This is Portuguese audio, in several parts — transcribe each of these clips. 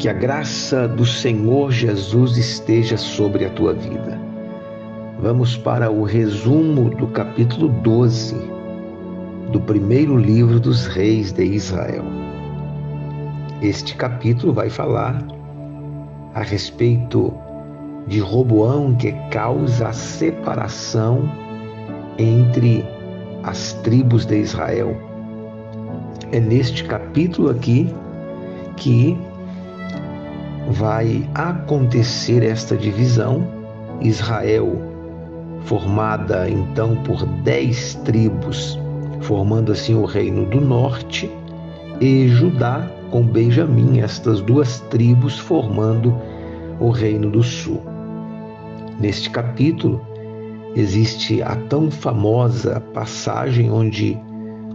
Que a graça do Senhor Jesus esteja sobre a tua vida. Vamos para o resumo do capítulo 12 do primeiro livro dos reis de Israel. Este capítulo vai falar a respeito de Roboão, que causa a separação entre as tribos de Israel. É neste capítulo aqui que vai acontecer esta divisão. Israel, formada então por 10 tribos, formando assim o reino do norte, e Judá com Benjamim, estas duas tribos formando o reino do sul. Neste capítulo existe a tão famosa passagem onde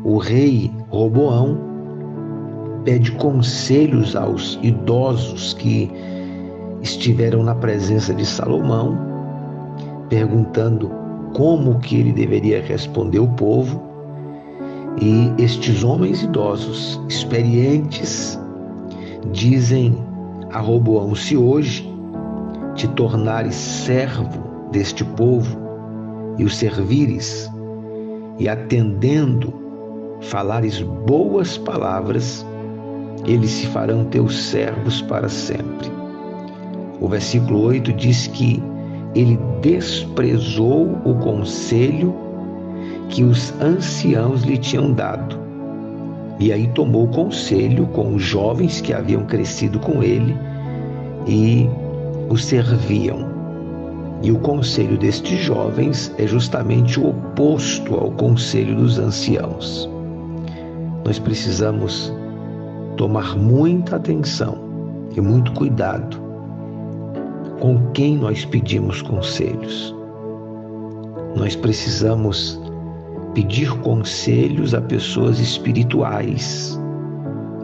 o rei Roboão pede conselhos aos idosos que estiveram na presença de Salomão, perguntando como que ele deveria responder o povo. E estes homens idosos, experientes, dizem a Roboão: se hoje te tornares servo deste povo e o servires, e atendendo falares boas palavras, eles se farão teus servos para sempre. O versículo 8 diz que ele desprezou o conselho que os anciãos lhe tinham dado. E aí tomou conselho com os jovens que haviam crescido com ele e o serviam. E o conselho destes jovens é justamente o oposto ao conselho dos anciãos. Nós precisamos tomar muita atenção e muito cuidado com quem nós pedimos conselhos. Nós precisamos pedir conselhos a pessoas espirituais,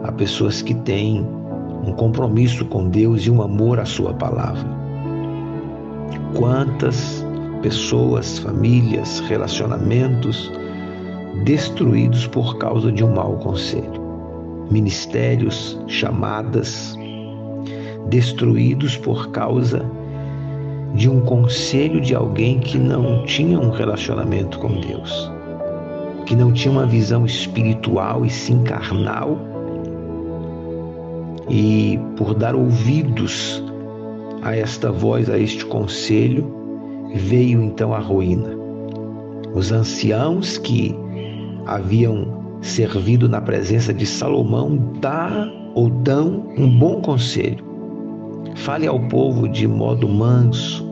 a pessoas que têm um compromisso com Deus e um amor à sua palavra. Quantas pessoas, famílias, relacionamentos destruídos por causa de um mau conselho. Ministérios, chamadas, destruídos por causa de um conselho de alguém que não tinha um relacionamento com Deus, que não tinha uma visão espiritual e sim carnal, e por dar ouvidos a esta voz, a este conselho, veio então a ruína. Os anciãos que haviam servido na presença de Salomão dão um bom conselho. Fale ao povo de modo manso,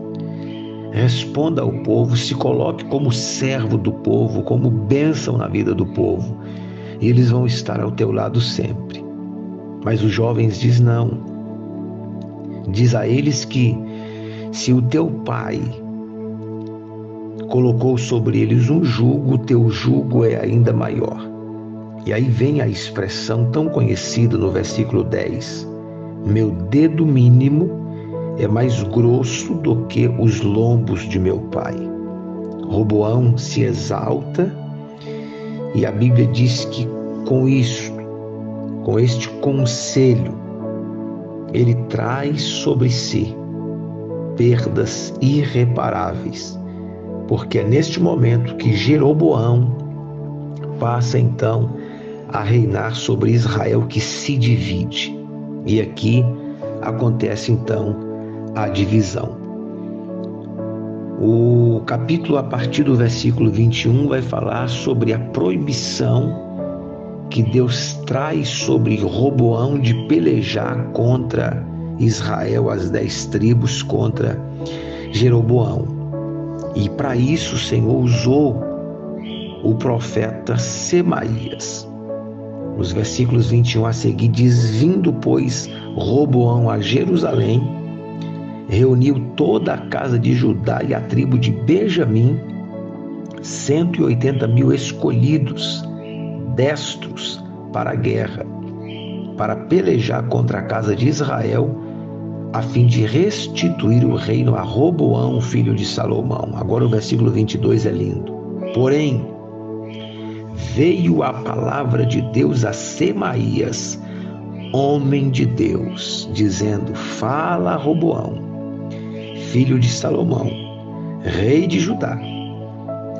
responda ao povo, se coloque como servo do povo, como bênção na vida do povo, e eles vão estar ao teu lado sempre. Mas os jovens dizem não. Diz a eles que se o teu pai colocou sobre eles um jugo, o teu jugo é ainda maior. E aí vem a expressão tão conhecida no versículo 10: meu dedo mínimo é mais grosso do que os lombos de meu pai. Roboão se exalta e a Bíblia diz que com este conselho, ele traz sobre si perdas irreparáveis, porque é neste momento que Jeroboão passa então a reinar sobre Israel, que se divide. E aqui acontece então a divisão. O capítulo, a partir do versículo 21, vai falar sobre a proibição que Deus traz sobre Roboão de pelejar contra Israel, as 10 tribos, contra Jeroboão. E para isso o Senhor usou o profeta Semaías. Os versículos 21 a seguir diz: vindo, pois, Roboão a Jerusalém, reuniu toda a casa de Judá e a tribo de Benjamim, 180.000 escolhidos, destros para a guerra, para pelejar contra a casa de Israel, a fim de restituir o reino a Roboão, filho de Salomão. Agora o versículo 22 é lindo. Porém, veio a palavra de Deus a Semaías, homem de Deus, dizendo: fala a Roboão, filho de Salomão, rei de Judá,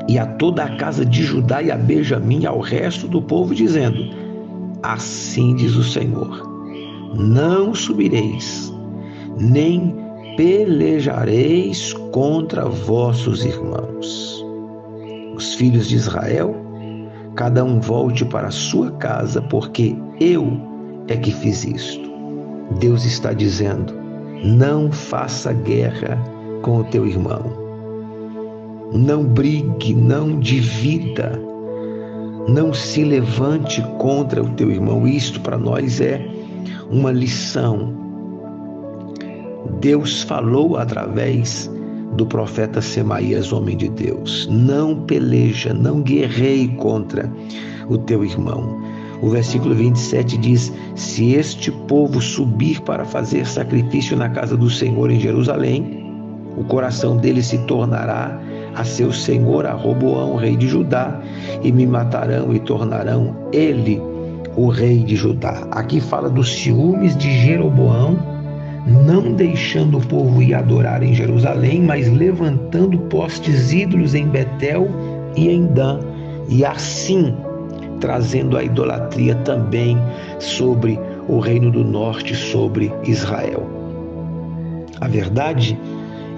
e a toda a casa de Judá e a Benjamim e ao resto do povo, dizendo: assim diz o Senhor, não subireis, nem pelejareis contra vossos irmãos. Os filhos de Israel, cada um volte para a sua casa, porque eu é que fiz isto. Deus está dizendo: não faça guerra com o teu irmão. Não brigue, não divida, não se levante contra o teu irmão. Isto para nós é uma lição. Deus falou através do profeta Semaías, homem de Deus: não peleja, não guerreie contra o teu irmão. O versículo 27 diz: se este povo subir para fazer sacrifício na casa do Senhor em Jerusalém, o coração dele se tornará a seu senhor, a Roboão, rei de Judá, e me matarão e tornarão ele o rei de Judá. Aqui fala dos ciúmes de Jeroboão, não deixando o povo ir adorar em Jerusalém, mas levantando postes ídolos em Betel e em Dan, e assim trazendo a idolatria também sobre o reino do norte, sobre Israel. A verdade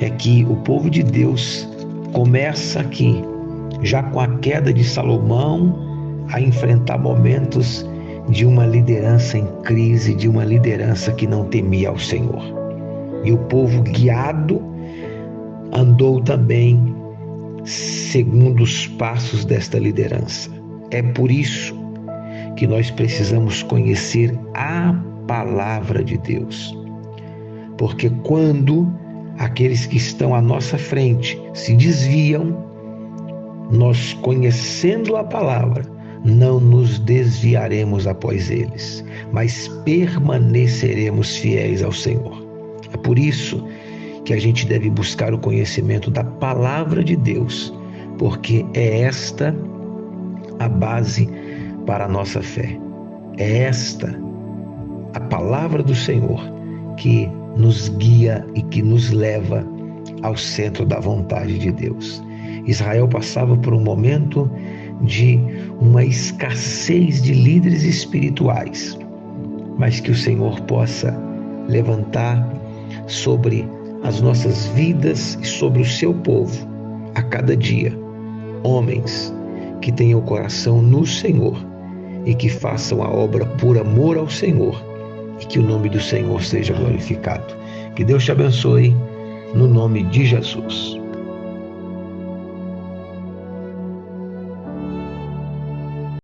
é que o povo de Deus começa aqui, já com a queda de Salomão, a enfrentar momentos de uma liderança em crise, de uma liderança que não temia ao Senhor. E o povo guiado andou também segundo os passos desta liderança. É por isso que nós precisamos conhecer a palavra de Deus. Porque quando aqueles que estão à nossa frente se desviam, nós, conhecendo a palavra, não nos desviaremos após eles, mas permaneceremos fiéis ao Senhor. É por isso que a gente deve buscar o conhecimento da palavra de Deus, porque é esta a base para a nossa fé. É esta a palavra do Senhor que nos guia e que nos leva ao centro da vontade de Deus. Israel passava por um momento de uma escassez de líderes espirituais, mas que o Senhor possa levantar sobre as nossas vidas e sobre o seu povo, a cada dia, homens que tenham o coração no Senhor e que façam a obra por amor ao Senhor, e que o nome do Senhor seja glorificado. Que Deus te abençoe, no nome de Jesus.